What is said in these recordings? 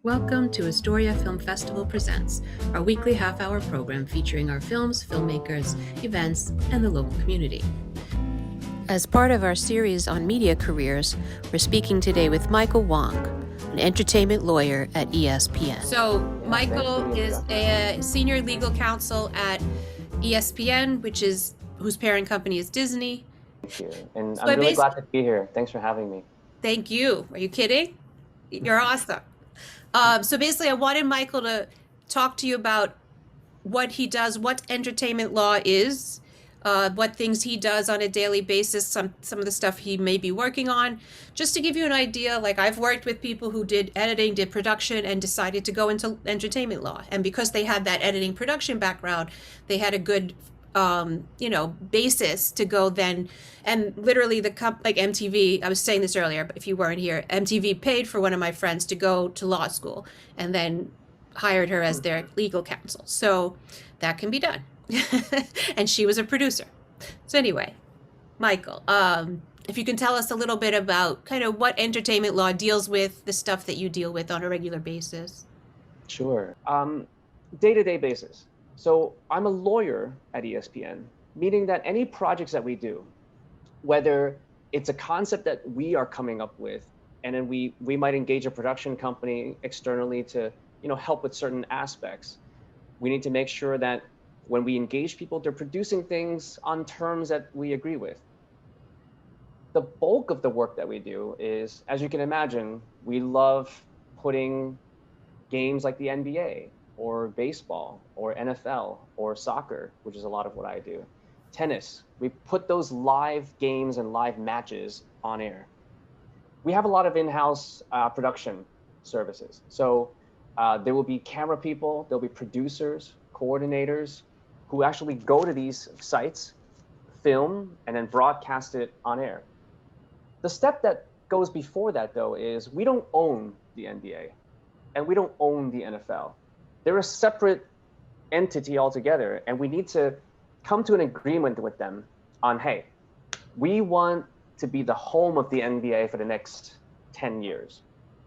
Welcome to Astoria Film Festival Presents, our weekly half-hour program featuring our films, filmmakers, events, and the local community. As part of our series on media careers, we're speaking today with Michael Wong, an entertainment lawyer at ESPN. So Michael is a senior legal counsel at ESPN, whose parent company is Disney. Thank you. And I'm really glad to be here. Thanks for having me. Thank you. Are you kidding? You're awesome. So basically, I wanted Michael to talk to you about what he does, what entertainment law is, what things he does on a daily basis, some of the stuff he may be working on. Just to give you an idea, like I've worked with people who did editing, did production, and decided to go into entertainment law. And because they had that editing production background, they had a good basis to go then. And literally like MTV, I was saying this earlier, but if you weren't here, MTV paid for one of my friends to go to law school and then hired her as their legal counsel. So that can be done. And she was a producer. So anyway, Michael, if you can tell us a little bit about kind of what entertainment law deals with, the stuff that you deal with on a regular basis. Sure. Day-to-day basis. So I'm a lawyer at ESPN, meaning that any projects that we do, whether it's a concept that we are coming up with, and then we might engage a production company externally to help with certain aspects, we need to make sure that when we engage people, they're producing things on terms that we agree with. The bulk of the work that we do is, as you can imagine, we love putting games like the NBA, or baseball, or NFL, or soccer, which is a lot of what I do. Tennis, we put those live games and live matches on air. We have a lot of in-house production services. So there will be camera people, there'll be producers, coordinators, who actually go to these sites, film, and then broadcast it on air. The step that goes before that, though, is we don't own the NBA, and we don't own the NFL. They're a separate entity altogether, and we need to come to an agreement with them on, hey, we want to be the home of the NBA for the next 10 years,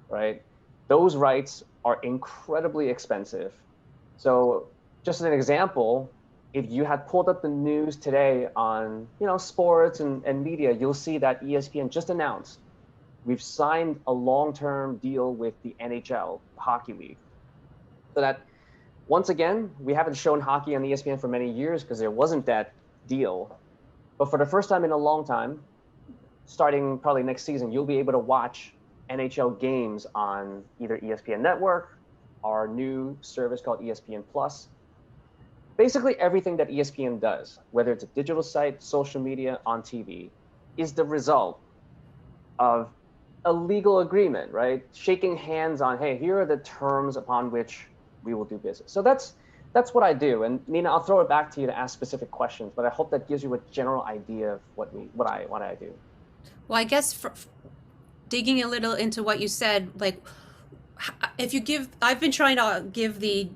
right? Those rights are incredibly expensive. So just as an example, if you had pulled up the news today on sports and media, you'll see that ESPN just announced we've signed a long-term deal with the NHL, Hockey League. So that, once again, we haven't shown hockey on ESPN for many years because there wasn't that deal. But for the first time in a long time, starting probably next season, you'll be able to watch NHL games on either ESPN Network, our new service called ESPN Plus. Basically everything that ESPN does, whether it's a digital site, social media, on TV, is the result of a legal agreement, right? Shaking hands on, hey, here are the terms upon which we will do business. So that's what I do. And Nina, I'll throw it back to you to ask specific questions, but I hope that gives you a general idea of what I do. Well, I guess digging a little into what you said, like I've been trying to give the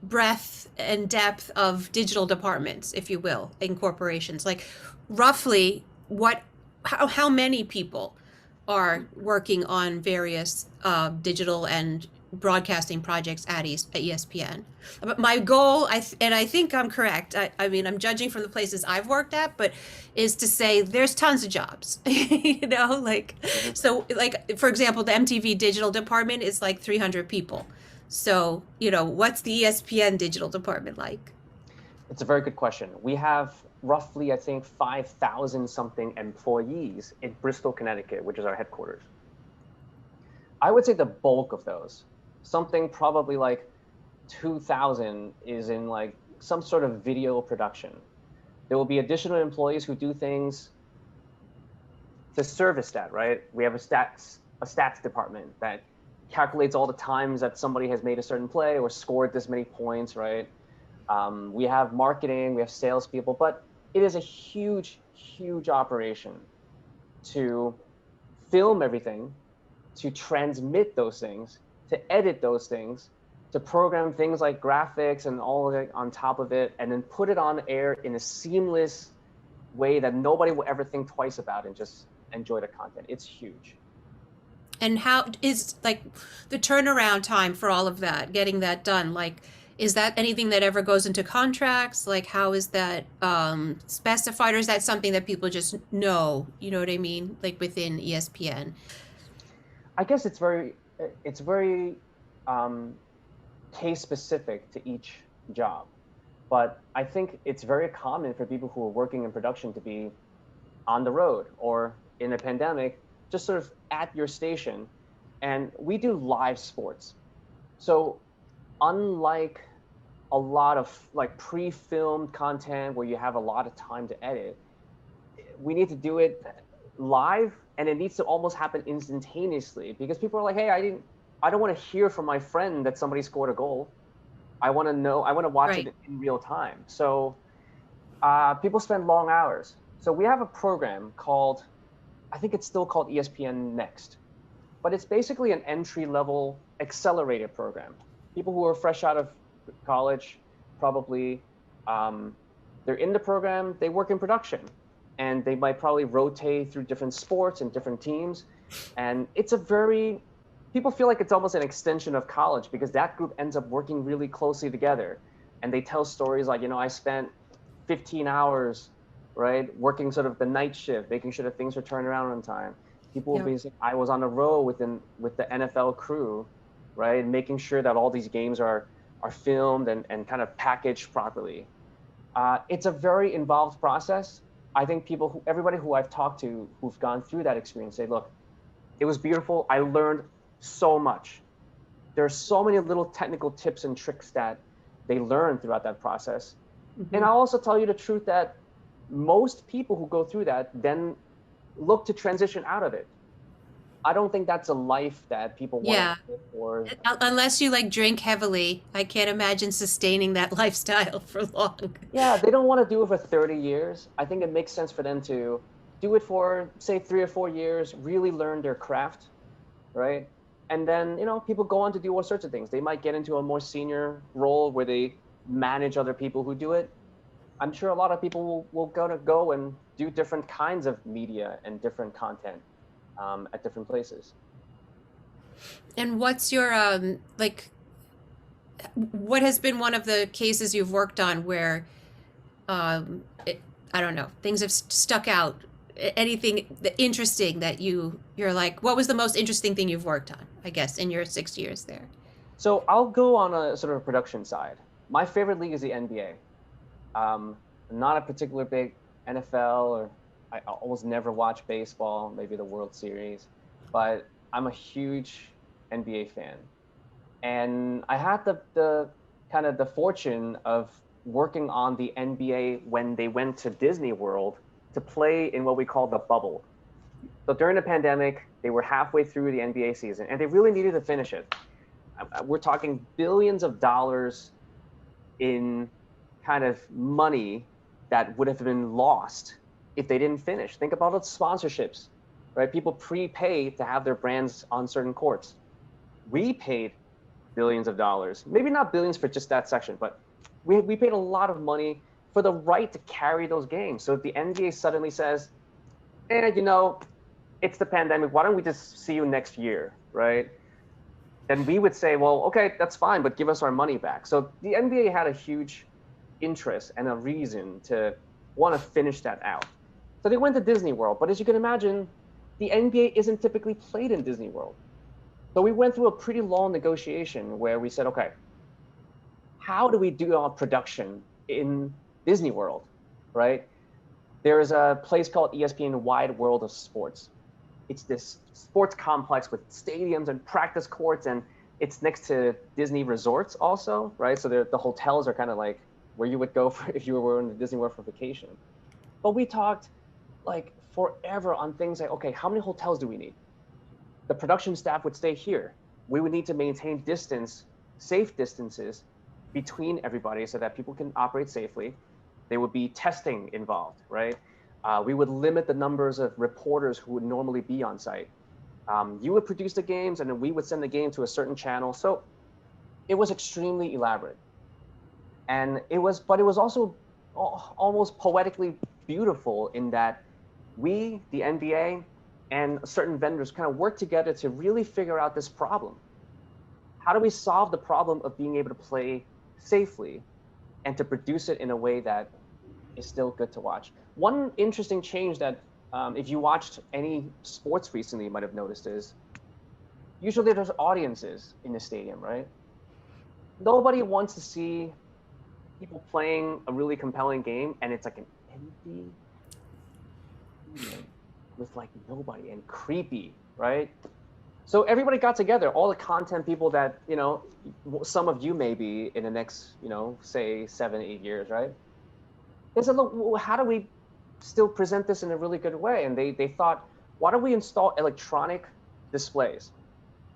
breadth and depth of digital departments, if you will, in corporations. Like roughly how many people are working on various digital and broadcasting projects at ESPN. But my goal, and I think I'm correct, I mean, I'm judging from the places I've worked at, but is to say there's tons of jobs, So like, for example, the MTV digital department is like 300 people. So, what's the ESPN digital department like? It's a very good question. We have roughly, I think, 5,000 something employees in Bristol, Connecticut, which is our headquarters. I would say the bulk of those, something probably like 2,000, is in like some sort of video production. There will be additional employees who do things to service that, right? We have a stats department that calculates all the times that somebody has made a certain play or scored this many points, right? We have marketing, we have salespeople, but it is a huge, huge operation to film everything, to transmit those things, to edit those things, to program things like graphics and all of it on top of it, and then put it on air in a seamless way that nobody will ever think twice about and just enjoy the content. It's huge. And how is like the turnaround time for all of that, getting that done? Like, is that anything that ever goes into contracts? Like, how is that specified, or is that something that people just know? You know what I mean? Like within ESPN. I guess it's very um, case specific to each job. But I think it's very common for people who are working in production to be on the road or in a pandemic, just sort of at your station. And we do live sports. So unlike a lot of like pre-filmed content where you have a lot of time to edit, we need to do it live, and it needs to almost happen instantaneously because people are like, hey, I don't want to hear from my friend that somebody scored a goal. I want to know, I want to watch Right. it in real time. So people spend long hours. So we have a program called, I think it's still called ESPN Next, but it's basically an entry level accelerated program. People who are fresh out of college, probably, um, they're in the program, they work in production, and they might probably rotate through different sports and different teams. And it's a very, people feel like it's almost an extension of college because that group ends up working really closely together. And they tell stories like, I spent 15 hours, right, working sort of the night shift, making sure that things are turned around on time. People will Yep. be saying, I was on the road with the NFL crew, right, making sure that all these games are filmed and kind of packaged properly. It's a very involved process. I think everybody who I've talked to who've gone through that experience say, look, it was beautiful. I learned so much. There are so many little technical tips and tricks that they learn throughout that process. And Hmm. I'll also tell you the truth that most people who go through that then look to transition out of it. I don't think that's a life that people want to Yeah. live for. Unless you like drink heavily, I can't imagine sustaining that lifestyle for long. Yeah, they don't want to do it for 30 years. I think it makes sense for them to do it for, say, 3 or 4 years, really learn their craft, right? And then, people go on to do all sorts of things. They might get into a more senior role where they manage other people who do it. I'm sure a lot of people will go and do different kinds of media and different content at different places. And what's your like? What has been one of the cases you've worked on where it, I don't know, things have stuck out? Anything interesting that you're like, what was the most interesting thing you've worked on? I guess in your 6 years there. So I'll go on a sort of production side. My favorite league is the NBA. Um, not a particular big NFL, or I almost never watch baseball, maybe the World Series, but I'm a huge NBA fan. And I had the kind of the fortune of working on the NBA when they went to Disney World to play in what we call the bubble. So during the pandemic, they were halfway through the NBA season and they really needed to finish it. We're talking billions of dollars in kind of money that would have been lost if they didn't finish. Think about the sponsorships, right? People prepay to have their brands on certain courts. We paid billions of dollars, maybe not billions for just that section, but we paid a lot of money for the right to carry those games. So if the NBA suddenly says, it's the pandemic, why don't we just see you next year, right? Then we would say, well, okay, that's fine, but give us our money back. So the NBA had a huge interest and a reason to want to finish that out. So they went to Disney World, but as you can imagine, the NBA isn't typically played in Disney World. So we went through a pretty long negotiation where we said, okay, how do we do our production in Disney World, right? There is a place called ESPN Wide World of Sports. It's this sports complex with stadiums and practice courts, and it's next to Disney resorts also, right? So the hotels are kind of like where you would go for if you were in Disney World for vacation. But we talked like forever on things like, okay, how many hotels do we need? The production staff would stay here. We would need to maintain safe distances between everybody so that people can operate safely. There would be testing involved, right? We would limit the numbers of reporters who would normally be on site. You would produce the games, and then we would send the game to a certain channel. So it was extremely elaborate, and but it was also almost poetically beautiful in that we, the NBA, and certain vendors kind of work together to really figure out this problem. How do we solve the problem of being able to play safely and to produce it in a way that is still good to watch? One interesting change that if you watched any sports recently, you might have noticed is usually there's audiences in the stadium, right? Nobody wants to see people playing a really compelling game and it's like an empty stadium with like nobody and creepy, right? So everybody got together, all the content people that, you know, some of you may be in the next, you know, say 7, 8 years, right? They said, look, how do we still present this in a really good way? And they thought, why don't we install electronic displays,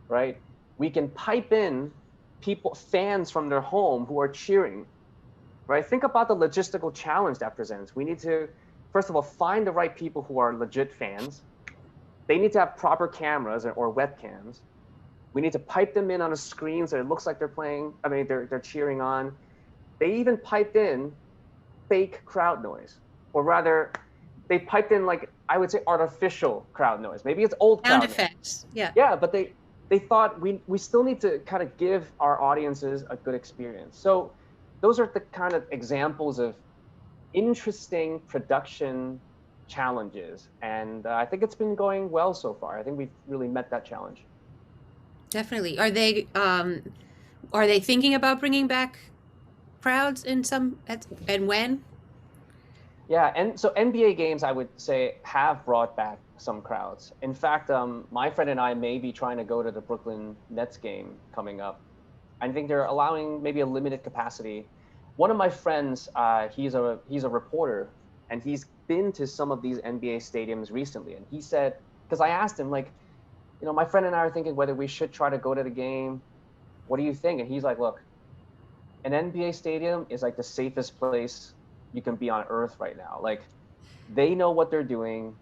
right? We can pipe in people, fans from their home who are cheering, right? Think about the logistical challenge that presents. We need to, first of all, find the right people who are legit fans. They need to have proper cameras or webcams. We need to pipe them in on a screen so it looks like they're playing, I mean, they're cheering on. They even piped in fake crowd noise, or rather, they piped in like, I would say artificial crowd noise. Maybe it's old Sound crowd effects, noise. yeah. Yeah, but they thought we still need to kind of give our audiences a good experience. So those are the kind of examples of interesting production challenges, and I think it's been going well so far. I think we've really met that challenge. Definitely. Are they thinking about bringing back crowds in and when? Yeah, and so NBA games, I would say, have brought back some crowds. In fact, my friend and I may be trying to go to the Brooklyn Nets game coming up. I think they're allowing maybe a limited capacity. One of my friends, he's a reporter, and he's been to some of these NBA stadiums recently. And he said, because I asked him, like, you know, my friend and I are thinking whether we should try to go to the game. What do you think? And he's like, look, an NBA stadium is like the safest place you can be on earth right now. Like, they know what they're doing.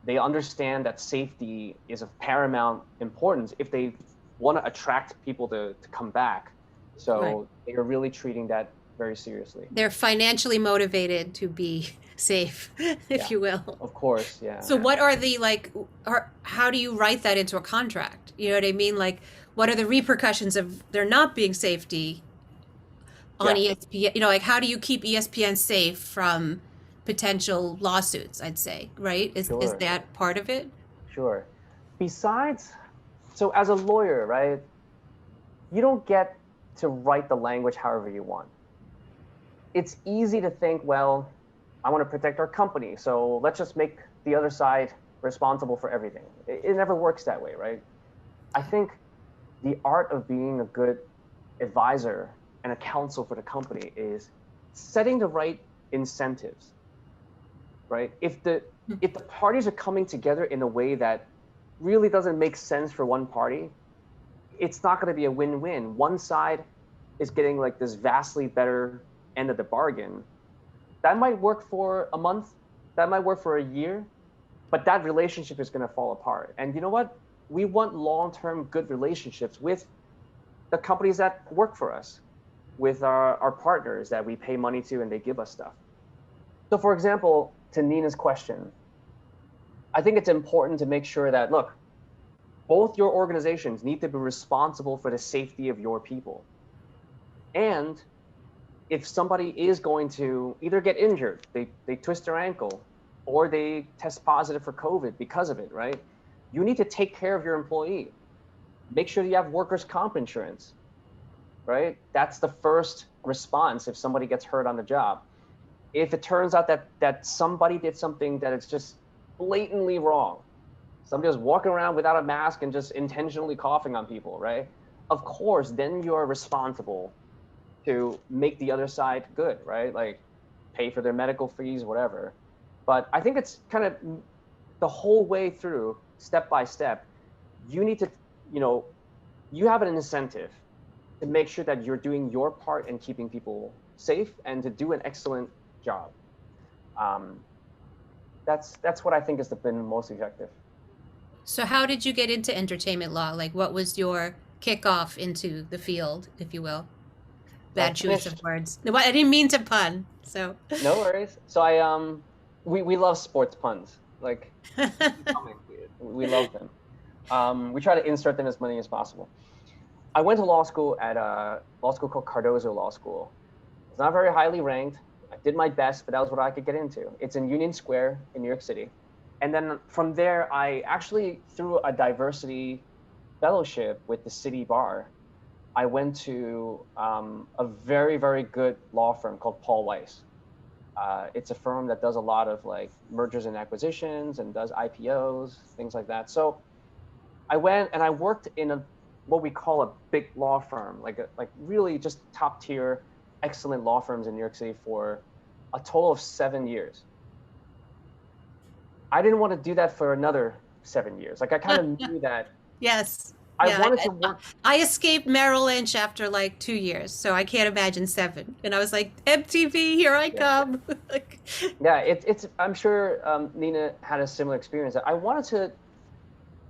They understand that safety is of paramount importance if they want to attract people to come back. So Right. they are really treating that very seriously. They're financially motivated to be safe, if Yeah, you will. of course. Yeah. So what are the how do you write that into a contract? You know what I mean? Like, what are the repercussions of there not being safety on Yeah, ESPN? You know, like how do you keep ESPN safe from potential lawsuits, I'd say, right? Is sure, that part of it? sure. Besides, so as a lawyer, right, you don't get to write the language however you want. It's easy to think, well, I want to protect our company, so let's just make the other side responsible for everything. It never works that way, right? I think the art of being a good advisor and a counsel for the company is setting the right incentives, right? If the parties are coming together in a way that really doesn't make sense for one party, it's not going to be a win-win. One side is getting like this vastly better end of the bargain. That might work for a month, that might work for a year, but that relationship is going to fall apart. And you know what? We want long-term good relationships with the companies that work for us, with our partners that we pay money to and they give us stuff. So for example, to Nina's question, I think it's important to make sure that, look, both your organizations need to be responsible for the safety of your people. And if somebody is going to either get injured, they twist their ankle, or they test positive for COVID because of it, right? You need to take care of your employee. Make sure you have workers' comp insurance, right? That's the first response if somebody gets hurt on the job. If it turns out that somebody did something that is just blatantly wrong, somebody was walking around without a mask and just intentionally coughing on people, right? Of course, then you're responsible to make the other side good, right? Like pay for their medical fees, whatever. But I think it's kind of the whole way through, step by step, you need to, you know, you have an incentive to make sure that you're doing your part in keeping people safe and to do an excellent job. That's what I think has been most effective. So how did you get into entertainment law? Like, what was your kickoff into the field, if you will? So I Bad choice of finished. words. No, I didn't mean to pun. So. No worries. So we love sports puns. Like keep coming. We love them. We try to insert them as many as possible. I went to law school at a law school called Cardozo Law School. It's not very highly ranked. I did my best, but that was what I could get into. It's in Union Square in New York City. And then from there, I actually, through a diversity fellowship with the city bar, I went to a very, very good law firm called Paul Weiss. It's a firm that does a lot of like mergers and acquisitions and does IPOs, things like that. So I went and I worked in what we call a big law firm, like really just top tier, excellent law firms in New York City for a total of 7 years. I didn't want to do that for another 7 years. Like I kind of knew that. Yes. I Yeah. wanted to work. I escaped Merrill Lynch after like 2 years, so I can't imagine 7. And I was like, MTV, here I come. Yeah, it's. I'm sure Nina had a similar experience. I wanted to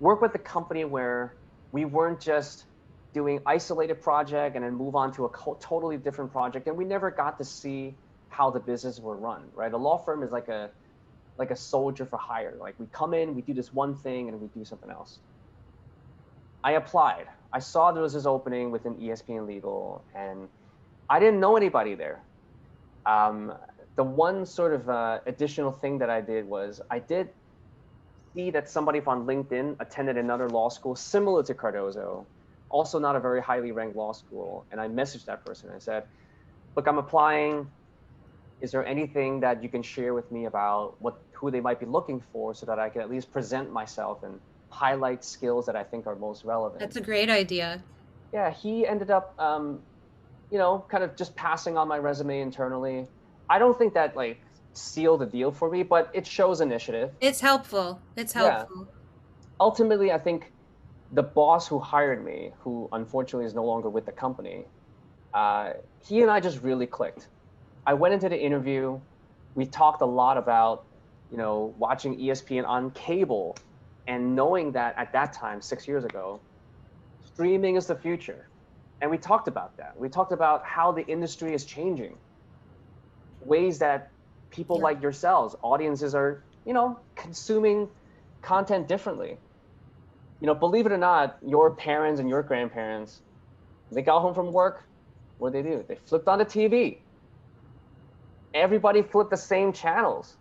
work with a company where we weren't just doing isolated project and then move on to a totally different project, and we never got to see how the business were run. Right, a law firm is like a soldier for hire. Like we come in, we do this one thing, and we do something else. I applied. I saw there was this opening within ESPN Legal, and I didn't know anybody there. The one sort of additional thing that I did was I did see that somebody on LinkedIn attended another law school similar to Cardozo, also not a very highly ranked law school. And I messaged that person. I said, look, I'm applying. Is there anything that you can share with me about who they might be looking for so that I can at least present myself and highlight skills that I think are most relevant? That's a great idea. Yeah, he ended up, kind of just passing on my resume internally. I don't think that like sealed the deal for me, but it shows initiative. It's helpful. It's helpful. Yeah. Ultimately, I think the boss who hired me, who unfortunately is no longer with the company, he and I just really clicked. I went into the interview. We talked a lot about, watching ESPN on cable and knowing that at that time, 6 years ago, streaming is the future. And we talked about that. We talked about how the industry is changing, ways that people like yourselves, audiences are, consuming content differently. Believe it or not, your parents and your grandparents, they got home from work, what did they do? They flipped on the TV. Everybody flipped the same channels.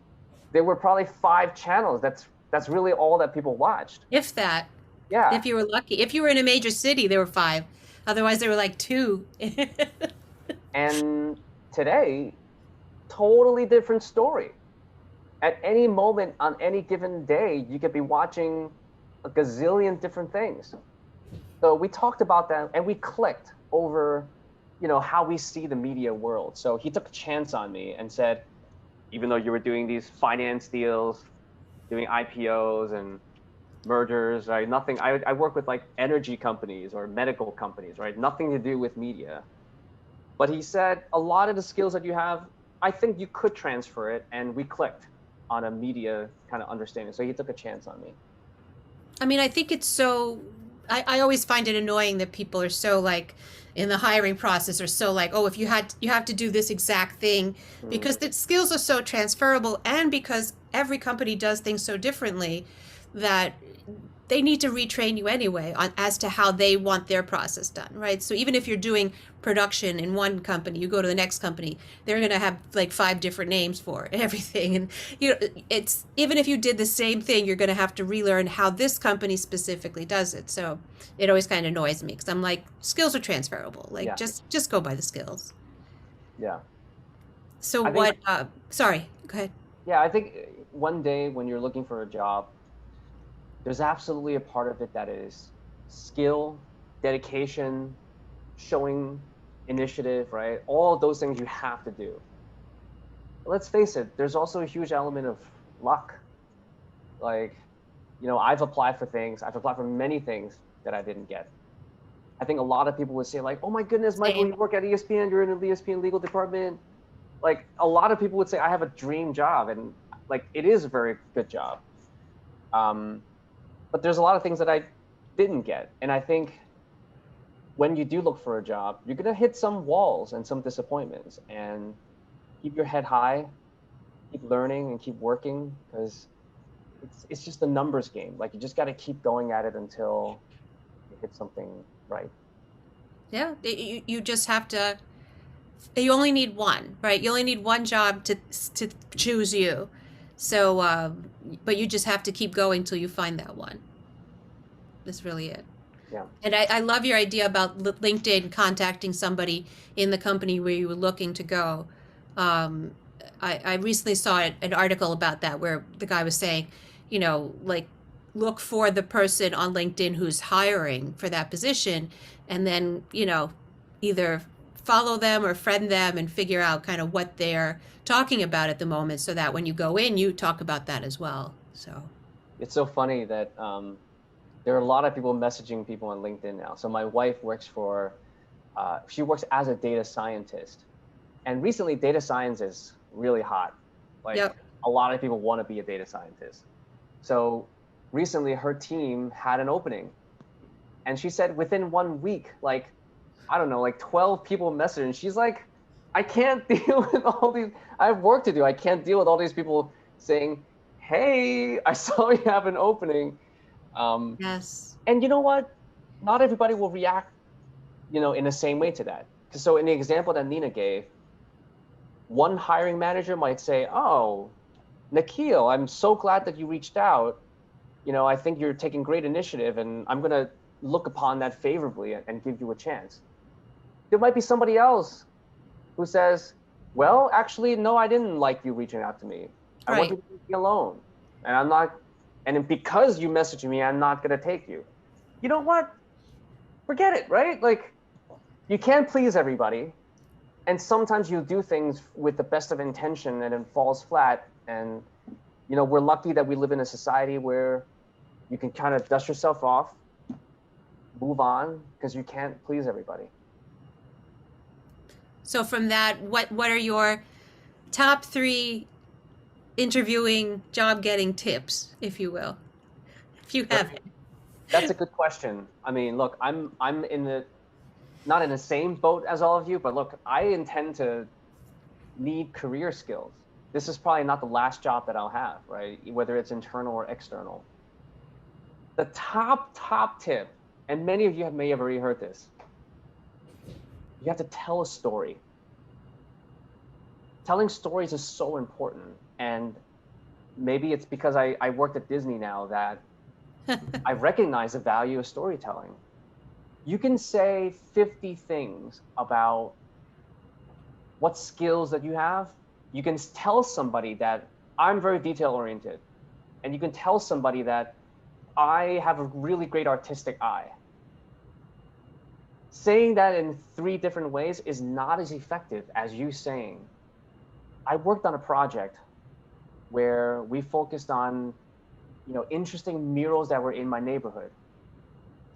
There were probably 5 channels. That's really all that people watched. If that. Yeah. If you were lucky. If you were in a major city, there were 5. Otherwise, there were like 2. And today, totally different story. At any moment on any given day, you could be watching a gazillion different things. So we talked about that and we clicked over, how we see the media world. So he took a chance on me and said, even though you were doing these finance deals, doing IPOs and mergers, right? Nothing, I work with like energy companies or medical companies, right? Nothing to do with media. But he said, a lot of the skills that you have, I think you could transfer it. And we clicked on a media kind of understanding. So he took a chance on me. I mean, I think it's so, I always find it annoying that people are so like, in the hiring process are so like, oh, if you have to do this exact thing, because the skills are so transferable, and because every company does things so differently that they need to retrain you anyway as to how they want their process done, right? So even if you're doing production in one company, you go to the next company, they're going to have like 5 different names for everything. And it's, even if you did the same thing, you're going to have to relearn how this company specifically does it. So it always kind of annoys me because I'm like, skills are transferable. Like just go by the skills. Yeah. So sorry, go ahead. Yeah, I think one day when you're looking for a job, there's absolutely a part of it that is skill, dedication, showing initiative, right? All of those things you have to do. But let's face it, there's also a huge element of luck. Like, I've applied for many things that I didn't get. I think a lot of people would say like, oh my goodness, Michael, you work at ESPN, you're in the ESPN legal department. Like a lot of people would say I have a dream job, and like it is a very good job. But there's a lot of things that I didn't get. And I think when you do look for a job, you're going to hit some walls and some disappointments, and keep your head high, keep learning and keep working, because it's just a numbers game. Like, you just got to keep going at it until you hit something right. Yeah, you just have to. You only need one, right? You only need one job to choose you. So, but you just have to keep going till you find that one. That's really it. Yeah. And I love your idea about LinkedIn contacting somebody in the company where you were looking to go. Um, I recently saw an article about that where the guy was saying, like, look for the person on LinkedIn who's hiring for that position, and then, either follow them or friend them and figure out kind of what they're talking about at the moment so that when you go in, you talk about that as well. So, It's so funny that there are a lot of people messaging people on LinkedIn now. So my wife works she works as a data scientist. And recently, data science is really hot. Like, yep. a lot of people want to be a data scientist. So recently, her team had an opening. And she said within 1 week, like, I don't know, like 12 people messaged. And she's like, I can't deal with all these. I have work to do. I can't deal with all these people saying, hey, I saw you have an opening. Yes. And you know what? Not everybody will react, in the same way to that. So in the example that Nina gave, one hiring manager might say, oh, Nikhil, I'm so glad that you reached out. I think you're taking great initiative, and I'm going to look upon that favorably and give you a chance. There might be somebody else who says, well, actually, no, I didn't like you reaching out to me. I want Right. you to leave me alone. And because you messaged me, I'm not going to take you. You know what? Forget it, right? Like, you can't please everybody. And sometimes you do things with the best of intention and it falls flat. And, we're lucky that we live in a society where you can kind of dust yourself off, move on, because you can't please everybody. So from that, what are your top 3 interviewing job getting tips, if you will, if you have Right. it? That's a good question. I mean, look, I'm not in the same boat as all of you, but look, I intend to need career skills. This is probably not the last job that I'll have, right? Whether it's internal or external. The top tip, and many of you may have already heard this, you have to tell a story. Telling stories is so important. And maybe it's because I worked at Disney now that I recognize the value of storytelling. You can say 50 things about what skills that you have. You can tell somebody that I'm very detail oriented, and you can tell somebody that I have a really great artistic eye. Saying that in 3 different ways is not as effective as you saying, I worked on a project where we focused on, interesting murals that were in my neighborhood.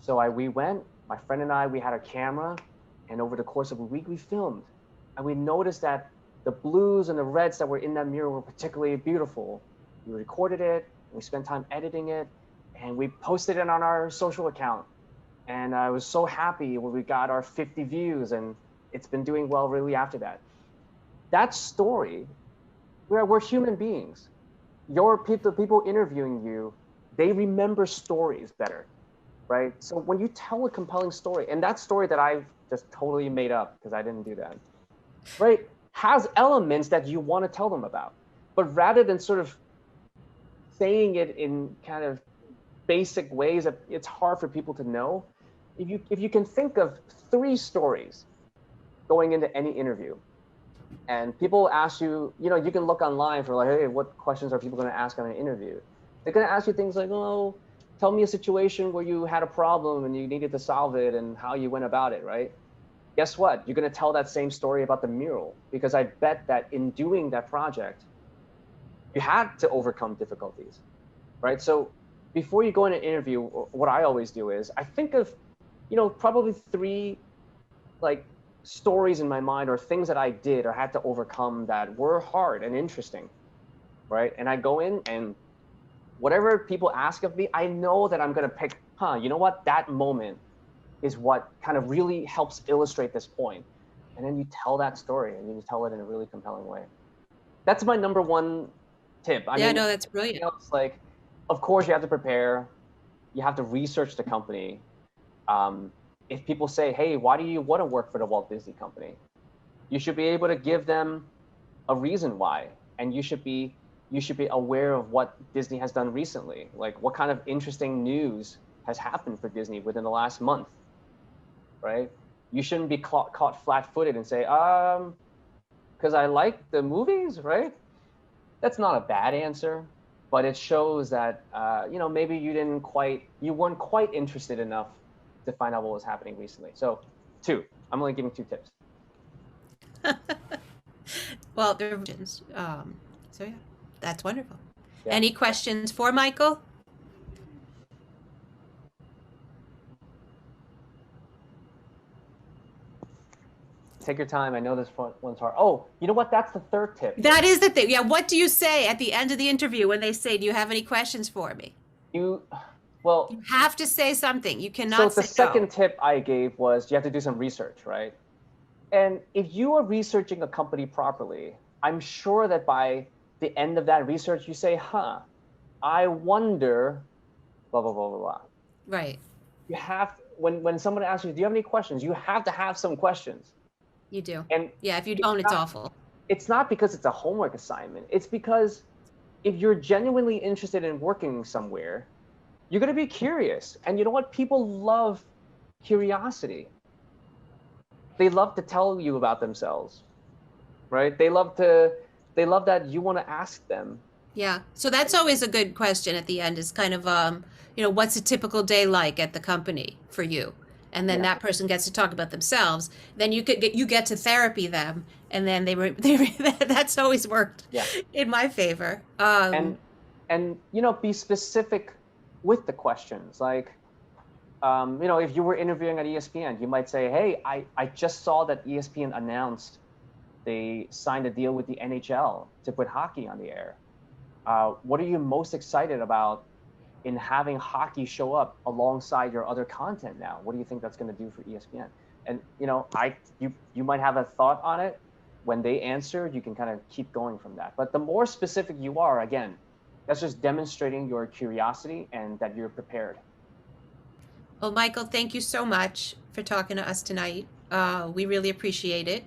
So we went, my friend and I, we had a camera, and over the course of a week, we filmed. And we noticed that the blues and the reds that were in that mural were particularly beautiful. We recorded it, we spent time editing it, and we posted it on our social account. And I was so happy when we got our 50 views, and it's been doing well really after that. That story, we're human beings. The people interviewing you, they remember stories better, right? So when you tell a compelling story, and that story that I've just totally made up because I didn't do that, right, has elements that you want to tell them about. But rather than sort of saying it in kind of basic ways that it's hard for people to know, if you can think of 3 stories going into any interview, and people ask you, you can look online for like, hey, what questions are people going to ask on an interview? They're going to ask you things like, oh, tell me a situation where you had a problem and you needed to solve it and how you went about it, right? Guess what? You're going to tell that same story about the mural, because I bet that in doing that project, you had to overcome difficulties, right? So before you go in an interview, what I always do is I think of, probably 3 like stories in my mind or things that I did or had to overcome that were hard and interesting, right? And I go in, and whatever people ask of me, I know that I'm going to pick, you know what? That moment is what kind of really helps illustrate this point. And then you tell that story, and you tell it in a really compelling way. That's my number 1 tip. I Yeah, mean, no, that's brilliant. like, Of course, you have to prepare. You have to research the company. If people say, hey, why do you want to work for the Walt Disney Company? You should be able to give them a reason why. And you should be aware of what Disney has done recently. Like what kind of interesting news has happened for Disney within the last month, right? You shouldn't be caught flat-footed and say, because I like the movies, right? That's not a bad answer, but it shows that maybe you weren't quite interested enough to find out what was happening recently. So, 2. I'm only giving 2 tips. Well, there are questions. So yeah, that's wonderful. Yeah. Any questions for Michael? Take your time. I know this one's hard. Oh, you know what? That's the 3rd tip. That is the thing. Yeah. What do you say at the end of the interview when they say, "Do you have any questions for me?" You have to say something. You cannot. So the second tip I gave was you have to do some research, right? And if you are researching a company properly, I'm sure that by the end of that research, you say, I wonder, blah, blah, blah, blah, blah. Right. You have, when someone asks you, do you have any questions? You have to have some questions. You do. And yeah, if you don't, it's awful. It's not because it's a homework assignment. It's because if you're genuinely interested in working somewhere, you're going to be curious. And you know what? People love curiosity. They love to tell you about themselves, right? They love that you want to ask them. Yeah. So that's always a good question at the end is kind of, what's a typical day like at the company for you? And then that person gets to talk about themselves. Then you get to therapy them, and then that's always worked in my favor. And be specific with the questions. Like, if you were interviewing at ESPN, you might say, hey, I just saw that ESPN announced they signed a deal with the NHL to put hockey on the air. What are you most excited about in having hockey show up alongside your other content now? What do you think that's going to do for ESPN? And, you might have a thought on it. When they answer, you can kind of keep going from that. But the more specific you are, again, that's just demonstrating your curiosity and that you're prepared. Well, Michael, thank you so much for talking to us tonight. We really appreciate it.